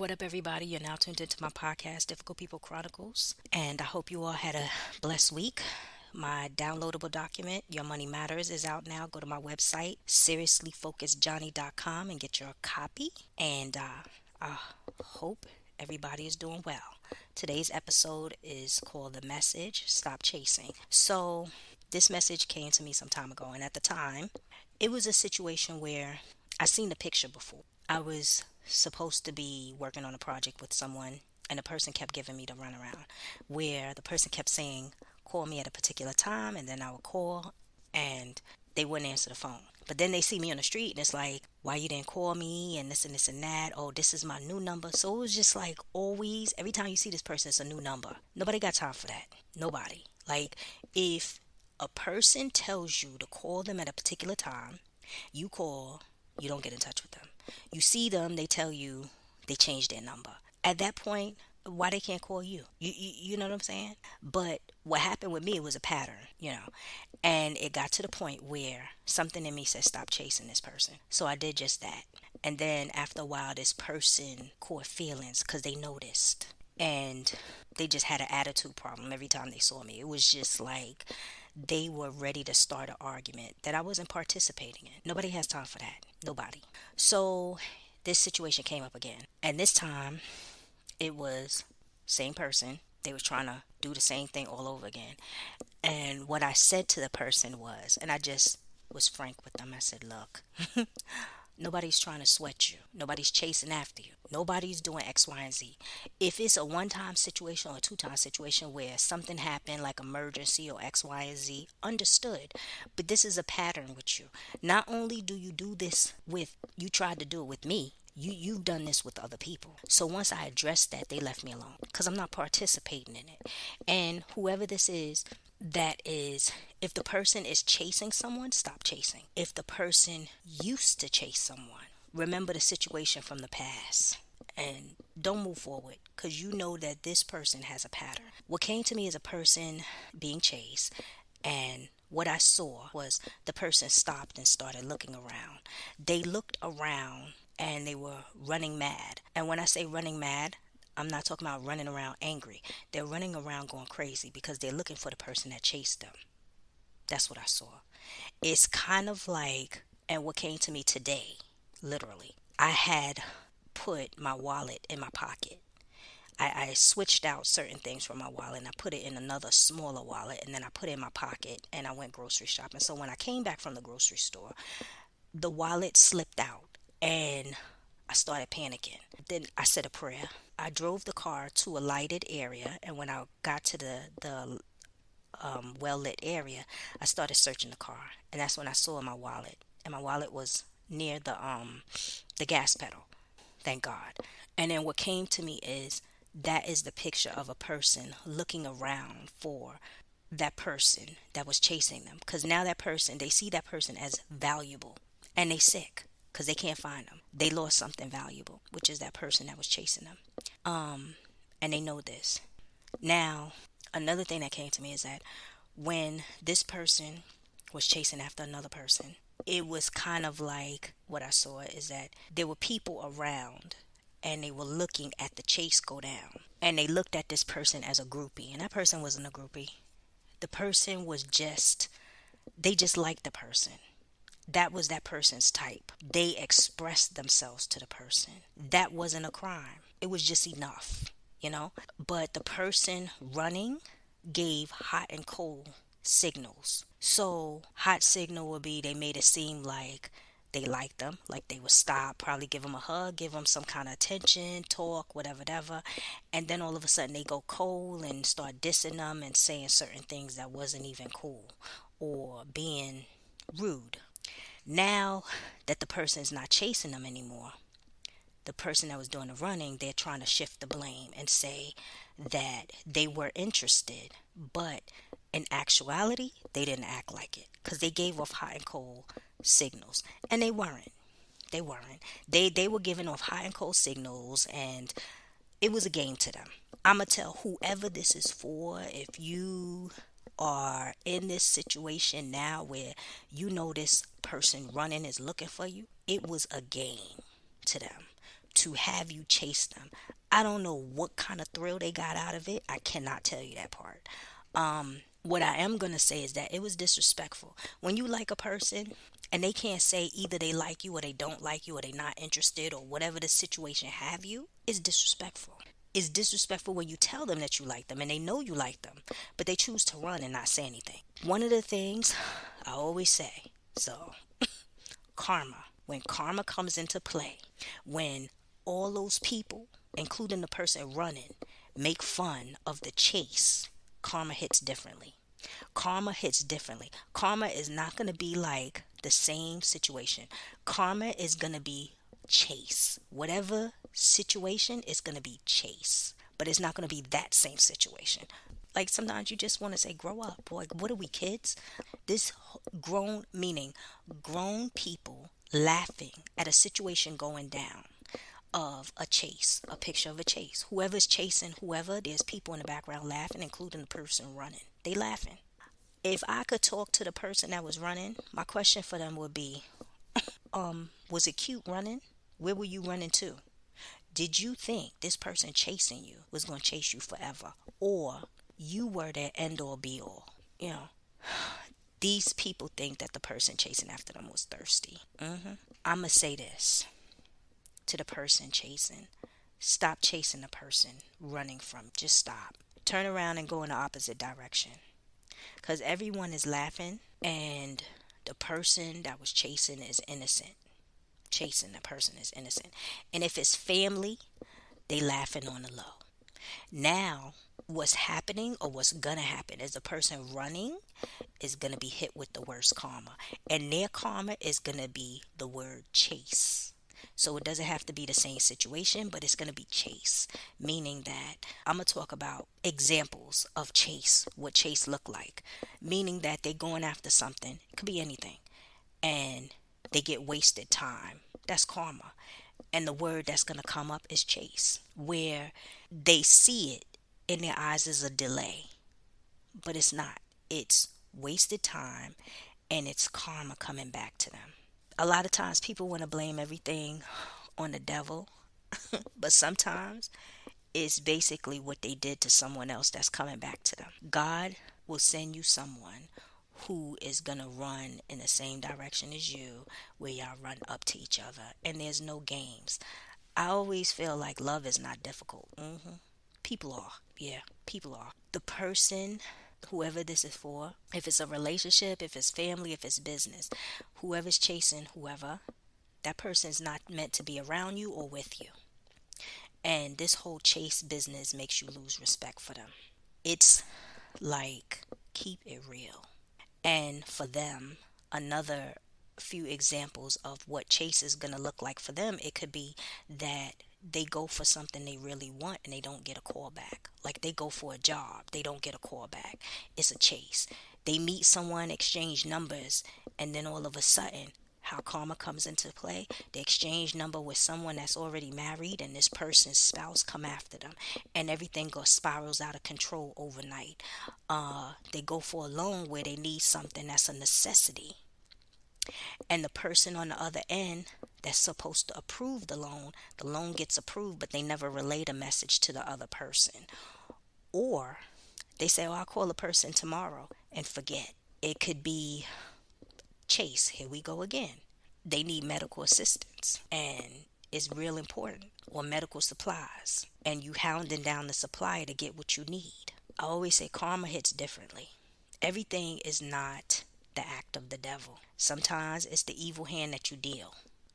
What up, everybody? You're now tuned into my podcast, Difficult People Chronicles, and I hope you all had a blessed week. My downloadable document, Your Money Matters, is out now. Go to my website, seriouslyfocusedjohnny.com, and get your copy. And I hope everybody is doing well. Today's episode is called The Message Stop Chasing. So, this message came to me some time ago, and at the time, it was a situation where I seen the picture before. I was supposed to be working on a project with someone, and the person kept giving me the runaround, where the person kept saying, call me at a particular time, and then I would call, and they wouldn't answer the phone. But then they see me on the street, and it's like, why you didn't call me, and this and that. Oh, this is my new number. So it was just like always, every time you see this person, it's a new number. Nobody got time for that. Nobody. Like, if a person tells you to call them at a particular time, you call, you don't get in touch with them. You see them, they tell you they changed their number. At that point, why they can't call you? You know what I'm saying? But what happened with me, it was a pattern. And it got to the point where something in me said, stop chasing this person. So I did just that. And then after a while, this person caught feelings because they noticed. And they just had an attitude problem every time they saw me. It was just like they were ready to start an argument that I wasn't participating in. Nobody has time for that. Nobody. So this situation came up again. And this time it was same person. They was trying to do the same thing all over again. And what I said to the person was, and I just was frank with them. I said, look, nobody's trying to sweat you. Nobody's chasing after you. Nobody's doing X, Y, and Z. If it's a one-time situation or a two-time situation where something happened like emergency or X, Y, and Z, understood. But this is a pattern with you. Not only do you do this with, you tried to do it with me, you've done this with other people. So once I addressed that, they left me alone because I'm not participating in it. And whoever this is, that is, if the person is chasing someone, stop chasing. If the person used to chase someone, remember the situation from the past and don't move forward because you know that this person has a pattern. What came to me is a person being chased, and what I saw was the person stopped and started looking around. They looked around and they were running mad. And when I say running mad, I'm not talking about running around angry. They're running around going crazy because they're looking for the person that chased them. That's what I saw. It's kind of like, and what came to me today, literally, I had put my wallet in my pocket. I switched out certain things from my wallet and I put it in another smaller wallet, and then I put it in my pocket and I went grocery shopping. So when I came back from the grocery store, the wallet slipped out and I started panicking. Then I said a prayer. I drove the car to a lighted area, and when I got to the well lit area, I started searching the car, and that's when I saw my wallet, and my wallet was near the gas pedal. Thank God. And then what came to me is that is the picture of a person looking around for that person that was chasing them, because now that person, they see that person as valuable, and they sick because they can't find them. They lost something valuable, which is that person that was chasing them. And they know this. Now, another thing that came to me is that when this person was chasing after another person, it was kind of like what I saw is that there were people around and they were looking at the chase go down. And they looked at this person as a groupie. And that person wasn't a groupie. The person was just, they just liked the person. That was that person's type. They expressed themselves to the person. That wasn't a crime. It was just enough. But the person running gave hot and cold signals. So, hot signal would be they made it seem like they liked them, like they would stop, probably give them a hug, give them some kind of attention, talk, whatever. And then all of a sudden they go cold and start dissing them and saying certain things that wasn't even cool or being rude. Now that the person is not chasing them anymore, the person that was doing the running, they're trying to shift the blame and say that they were interested, but in actuality, they didn't act like it because they gave off hot and cold signals, and they weren't. They weren't. They were giving off hot and cold signals, and it was a game to them. I'ma tell whoever this is for, if you are in this situation now where you know this person running is looking for you, it was a game to them to have you chase them. I don't know what kind of thrill they got out of it. I cannot tell you that part. What I am going to say is that it was disrespectful. When you like a person and they can't say either they like you or they don't like you or they not interested or whatever the situation have you, it's disrespectful. It's disrespectful when you tell them that you like them and they know you like them, but they choose to run and not say anything. One of the things I always say, so karma, when karma comes into play, when all those people, including the person running, make fun of the chase, karma hits differently. Karma hits differently. Karma is not going to be like the same situation. Karma is going to be chase. Whatever situation is going to be chase, but it's not going to be that same situation. Like sometimes you just want to say, grow up. Like, what are we, kids? This grown, meaning grown people laughing at a situation going down of a chase, a picture of a chase. Whoever's chasing whoever, there's people in the background laughing, including the person running. They laughing. If I could talk to the person that was running, my question for them would be, was it cute running? Where were you running to? Did you think this person chasing you was going to chase you forever? Or you were their end all be all? You know, these people think that the person chasing after them was thirsty. I'm going to say this to the person chasing. Stop chasing the person running from. Just stop. Turn around and go in the opposite direction. Because everyone is laughing and the person that was chasing is innocent. Chasing the person is innocent. And if it's family, they laughing on the low. Now, what's happening or what's gonna happen is the person running is gonna be hit with the worst karma. And their karma is gonna be the word chase. So it doesn't have to be the same situation, but it's going to be chase. Meaning that I'm going to talk about examples of chase, what chase look like. Meaning that they're going after something. It could be anything. And they get wasted time. That's karma. And the word that's going to come up is chase. Where they see it in their eyes as a delay. But it's not. It's wasted time and it's karma coming back to them. A lot of times people want to blame everything on the devil, but sometimes it's basically what they did to someone else that's coming back to them. God will send you someone who is going to run in the same direction as you, where y'all run up to each other, and there's no games. I always feel like love is not difficult. People are. Yeah, people are. The person, whoever this is for, if it's a relationship, if it's family, if it's business, whoever's chasing whoever, that person's not meant to be around you or with you. And this whole chase business makes you lose respect for them. It's like, keep it real. And for them, another few examples of what chase is going to look like for them, it could be that they go for something they really want and they don't get a call back. Like they go for a job, they don't get a call back. It's a chase. They meet someone, exchange numbers, and then all of a sudden, how karma comes into play, they exchange number with someone that's already married and this person's spouse come after them and everything spirals out of control overnight. They go for a loan where they need something that's a necessity. And the person on the other end that's supposed to approve the loan gets approved, but they never relay the message to the other person. Or they say, oh, I'll call a person tomorrow and forget. It could be chase. Here we go again. They need medical assistance and it's real important. Or medical supplies. And you hounding down the supplier to get what you need. I always say karma hits differently. Everything is not the act of the devil. Sometimes it's the evil hand that you deal.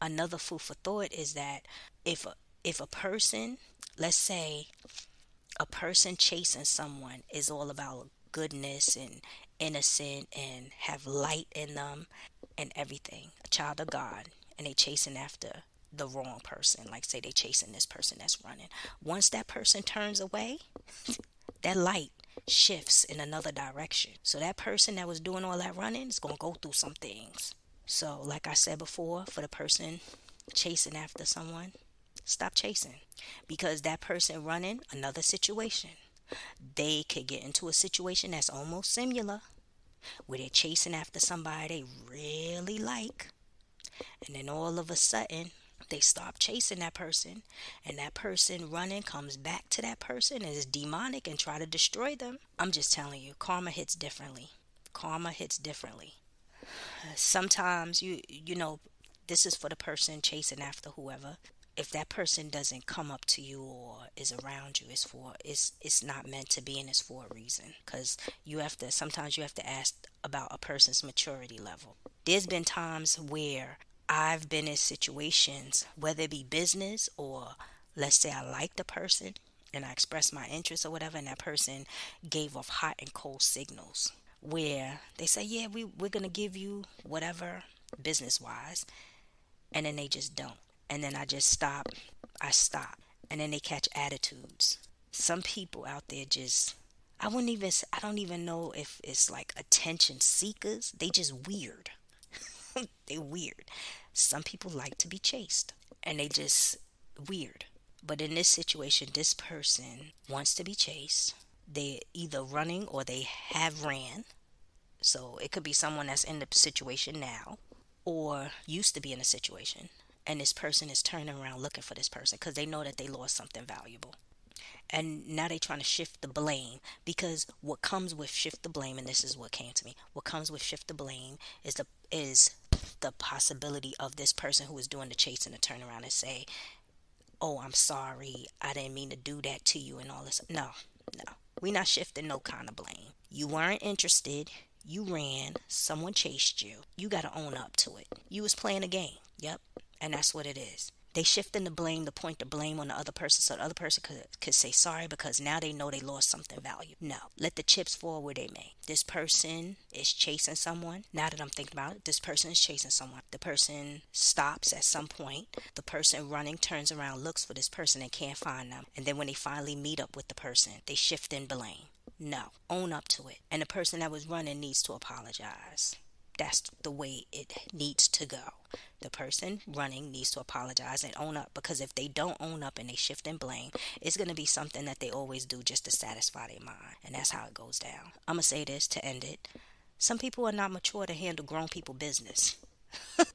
Another food for thought is that if a person, let's say a person chasing someone is all about goodness and innocent and have light in them and everything, a child of God, and they chasing after the wrong person, like say they chasing this person that's running. Once that person turns away, that light shifts in another direction. So that person that was doing all that running is going to go through some things. So like I said before, for the person chasing after someone, stop chasing. Because that person running, another situation. They could get into a situation that's almost similar, where they're chasing after somebody they really like. And then all of a sudden, They stop chasing that person, and that person running comes back to that person and is demonic and try to destroy them. I'm just telling you, karma hits differently. Karma hits differently. Sometimes this is for the person chasing after whoever. If that person doesn't come up to you or is around you, it's not meant to be, and it's for a reason. Because sometimes you have to ask about a person's maturity level. There's been times where I've been in situations, whether it be business or let's say I like the person and I expressed my interest or whatever, and that person gave off hot and cold signals where they say, yeah, we're going to give you whatever business wise, and then they just don't. And then I just stop. I stop. And then they catch attitudes. Some people out there just, I don't even know if it's like attention seekers. They just weird. They weird. Some people like to be chased and they just weird. But in this situation, this person wants to be chased. They either running or they have ran. So it could be someone that's in the situation now or used to be in a situation. And this person is turning around looking for this person because they know that they lost something valuable. And now they're trying to shift the blame, because what comes with shift the blame, and this is what came to me, what comes with shift the blame is the possibility of this person who is doing the chasing to turn around and say, oh, I'm sorry, I didn't mean to do that to you and all this. No, no, we're not shifting no kind of blame. You weren't interested, you ran, someone chased you, you got to own up to it. You was playing a game. Yep. And that's what it is. They shifting the blame, the point the blame on the other person, so the other person could say sorry because now they know they lost something valuable. No, let the chips fall where they may. This person is chasing someone. Now that I'm thinking about it, this person is chasing someone. The person stops at some point. The person running turns around, looks for this person and can't find them. And then when they finally meet up with the person, they shift in blame. No, own up to it. And the person that was running needs to apologize. That's the way it needs to go. The person running needs to apologize and own up, because if they don't own up and they shift and blame, it's going to be something that they always do just to satisfy their mind. And that's how it goes down. I'm going to say this to end it. Some people are not mature to handle grown people business.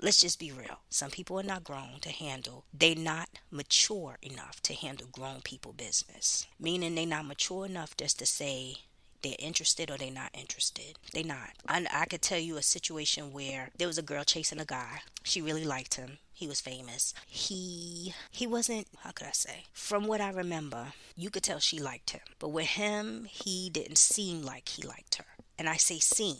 Let's just be real. Some people are not grown to handle, they're not mature enough to handle grown people business. Meaning they're not mature enough just to say, they're interested or they're not interested. They not. I could tell you a situation where there was a girl chasing a guy. She really liked him. He was famous. He wasn't, how could I say? From what I remember, you could tell she liked him. But with him, he didn't seem like he liked her. And I say seem,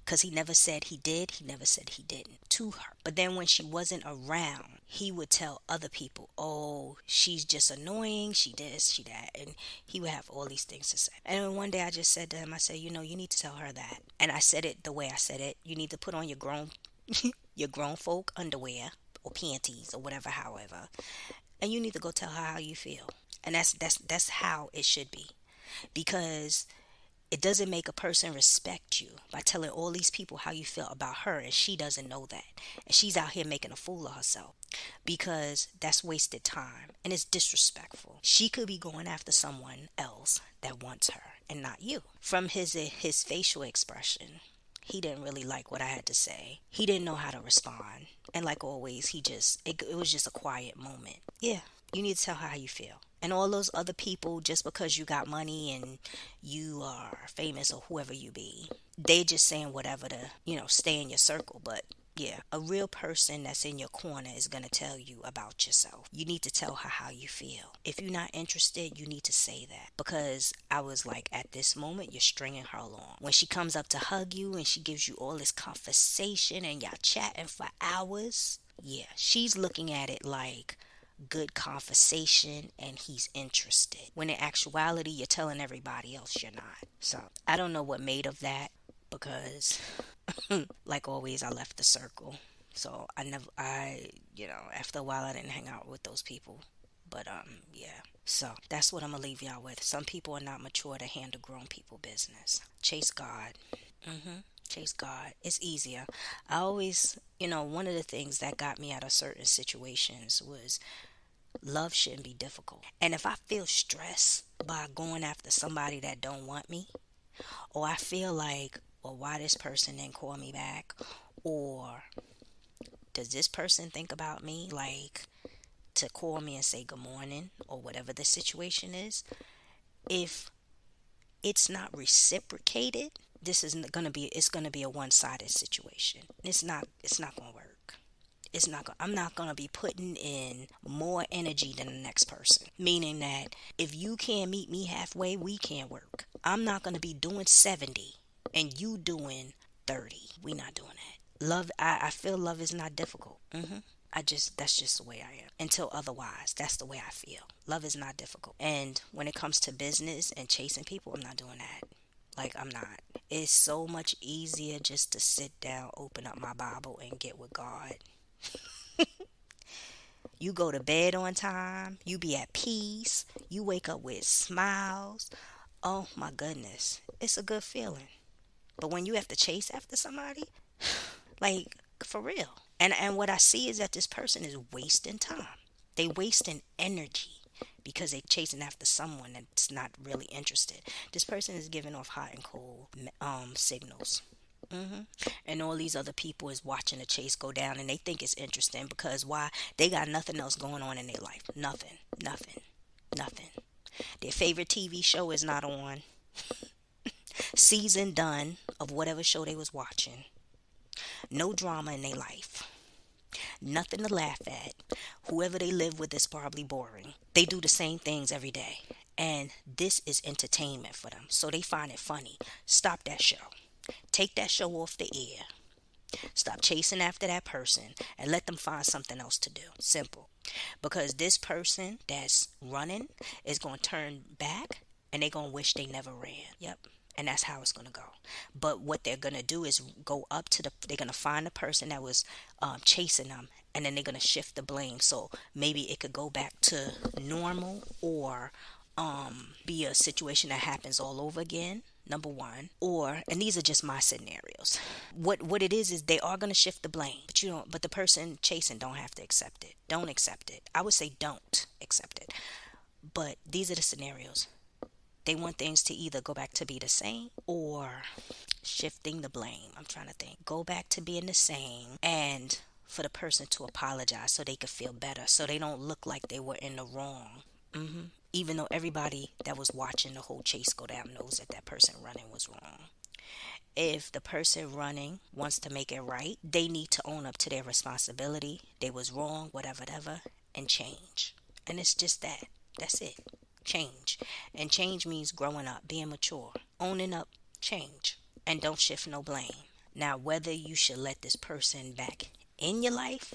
because he never said he did, he never said he didn't to her. But then when she wasn't around, he would tell other people, oh, she's just annoying, she this, she that. And he would have all these things to say. And then one day I just said to him, I said, you need to tell her that. And I said it the way I said it. You need to put on your grown your grown folk underwear or panties or whatever, however. And you need to go tell her how you feel. And that's how it should be. Because it doesn't make a person respect you by telling all these people how you feel about her, and she doesn't know that. And she's out here making a fool of herself, because that's wasted time and it's disrespectful. She could be going after someone else that wants her and not you. From his facial expression, he didn't really like what I had to say. He didn't know how to respond. And like always, it was just a quiet moment. Yeah, you need to tell her how you feel. And all those other people, just because you got money and you are famous or whoever you be, they just saying whatever to, stay in your circle. But yeah, a real person that's in your corner is going to tell you about yourself. You need to tell her how you feel. If you're not interested, you need to say that. Because I was like, at this moment, you're stringing her along. When she comes up to hug you and she gives you all this conversation and y'all chatting for hours, yeah, she's looking at it like good conversation and he's interested. When in actuality, you're telling everybody else you're not. So I don't know what made of that, because like always, I left the circle. So after a while, I didn't hang out with those people. But yeah. So that's what I'm gonna leave y'all with. Some people are not mature to handle grown people business. Chase God. Chase God. It's easier. I always, one of the things that got me out of certain situations was love shouldn't be difficult. And if I feel stressed by going after somebody that don't want me, or I feel like, well, why this person didn't call me back, or Does this person think about me like to call me and say good morning or whatever the situation is? If it's not reciprocated, this is gonna be it's gonna be a one-sided situation. It's not gonna work. I'm not gonna be putting in more energy than the next person. Meaning that if you can't meet me halfway, we can't work. I'm not gonna be doing 70 and you doing 30. We not doing that. Love, I feel love is not difficult. That's just the way I am. Until otherwise, that's the way I feel. Love is not difficult. And when it comes to business and chasing people, I'm not doing that. Like, I'm not. It's so much easier just to sit down, open up my Bible, and get with God. You go to bed on time, you be at peace, you wake up with smiles. Oh my goodness, it's a good feeling. But when you have to chase after somebody, like, for real. And what I see is that this person is wasting time. They wasting energy because they chasing after someone that's not really interested. This person is giving off hot and cold signals. And all these other people is watching the chase go down, and they think it's interesting because why? They got nothing else going on in their life. Nothing, nothing, nothing. Their favorite TV show is not on. Season done of whatever show they was watching. No drama in their life. Nothing to laugh at. Whoever they live with is probably boring. They do the same things every day. And this is entertainment for them. So they find it funny. Stop that show. Take that show off the air. Stop chasing after that person and let them find something else to do. Simple. Because this person that's running is going to turn back and they're going to wish they never ran. Yep. And that's how it's going to go. But what they're going to do is go up to they're going to find the person that was chasing them, and then they're going to shift the blame. So maybe it could go back to normal, or be a situation that happens all over again. Number one, or, and these are just my scenarios. What it is they are going to shift the blame, but you don't. But the person chasing don't have to accept it. Don't accept it. I would say don't accept it. But these are the scenarios. They want things to either go back to be the same or shifting the blame. I'm trying to think. Go back to being the same, and for the person to apologize so they could feel better, so they don't look like they were in the wrong. Even though everybody that was watching the whole chase go down knows that that person running was wrong. If the person running wants to make it right, they need to own up to their responsibility. They was wrong, whatever, and change. And it's just that. That's it. Change. And change means growing up, being mature, owning up, change, and don't shift no blame. Now, whether you should let this person back in your life,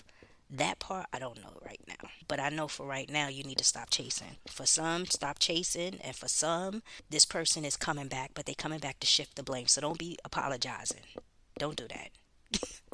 that part I don't know right now. But I know for right now you need to stop chasing. For some, stop chasing, and for some, this person is coming back, but they coming back to shift the blame. So don't be apologizing. Don't do that.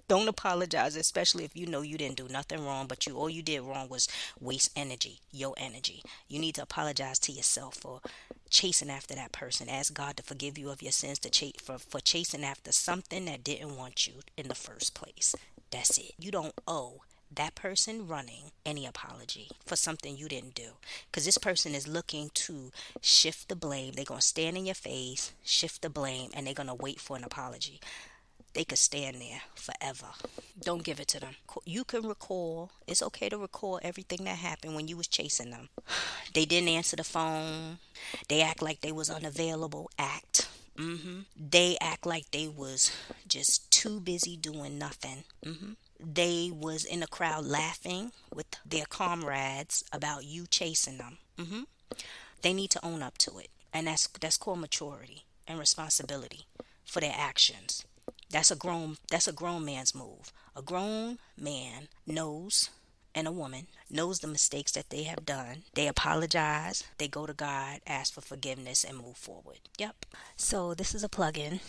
Don't apologize, especially if you know you didn't do nothing wrong, but all you did wrong was waste energy, your energy. You need to apologize to yourself for chasing after that person. Ask God to forgive you of your sins for chasing after something that didn't want you in the first place. That's it. You don't owe that person running any apology for something you didn't do, because this person is looking to shift the blame. They're going to stand in your face, shift the blame, and they're going to wait for an apology. They could stand there forever. Don't give it to them. You can recall. It's okay to recall everything that happened when you was chasing them. They didn't answer the phone. They act like they was unavailable. They act like they was just too busy doing nothing. They was in a crowd laughing with their comrades about you chasing them. They need to own up to it. And that's called maturity and responsibility for their actions. That's a grown man's move. A grown man knows, and a woman knows the mistakes that they have done. They apologize, they go to God, ask for forgiveness, and move forward. Yep. So this is a plug-in.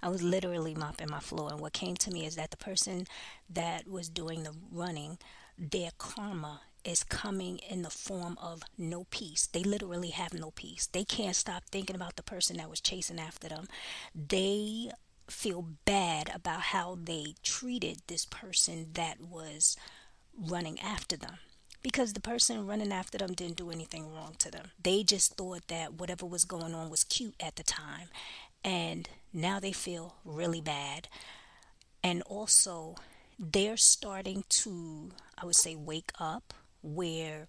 I was literally mopping my floor, and what came to me is that the person that was doing the running, their karma is coming in the form of no peace. They literally have no peace. They can't stop thinking about the person that was chasing after them. They feel bad about how they treated this person that was running after them, because the person running after them didn't do anything wrong to them. They just thought that whatever was going on was cute at the time, and now they feel really bad. And also, they're starting to, I would say, wake up, where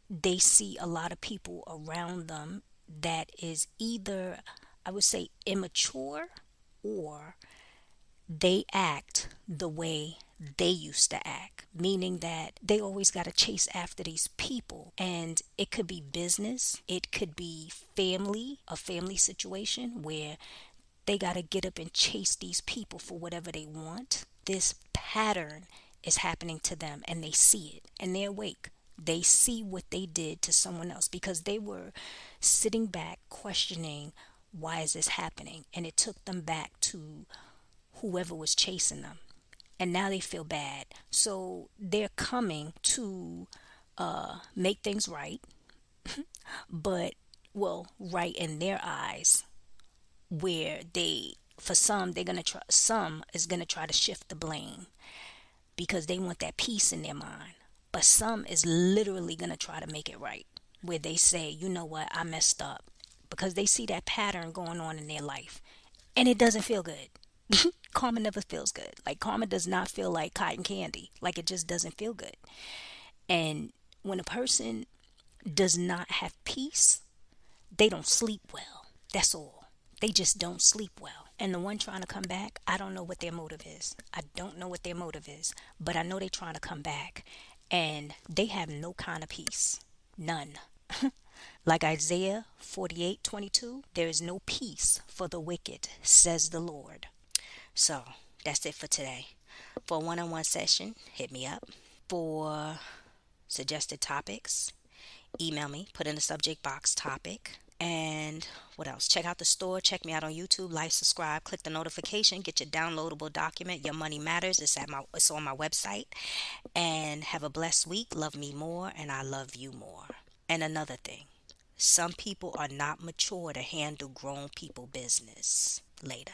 they see a lot of people around them that is either, I would say, immature, or they act the way they used to act, meaning that they always got to chase after these people. And it could be business, it could be family, a family situation where they got to get up and chase these people for whatever they want. This pattern is happening to them, and they see it, and they're awake. They see what they did to someone else because they were sitting back questioning, why is this happening? And it took them back to whoever was chasing them. And now they feel bad. So they're coming to make things right, but, well, right in their eyes, where they, for some, they're gonna try, some is gonna try to shift the blame because they want that peace in their mind. But some is literally gonna try to make it right, where they say, you know what, I messed up, because they see that pattern going on in their life, and it doesn't feel good. Karma never feels good. Like, karma does not feel like cotton candy. Like, it just doesn't feel good. And when a person does not have peace, they don't sleep well. That's all. They just don't sleep well. And the one trying to come back, I don't know what their motive is. I don't know what their motive is, but I know they're trying to come back, and they have no kind of peace. None. Like Isaiah 48:22, there is no peace for the wicked, says the Lord. So that's it for today. For a one-on-one session, hit me up. For suggested topics, email me, put in the subject box topic. And what else? Check out the store. Check me out on YouTube. Like, subscribe, click the notification, get your downloadable document. Your Money Matters. It's on my website. And have a blessed week. Love me more, and I love you more. And another thing, some people are not mature to handle grown people business. Later.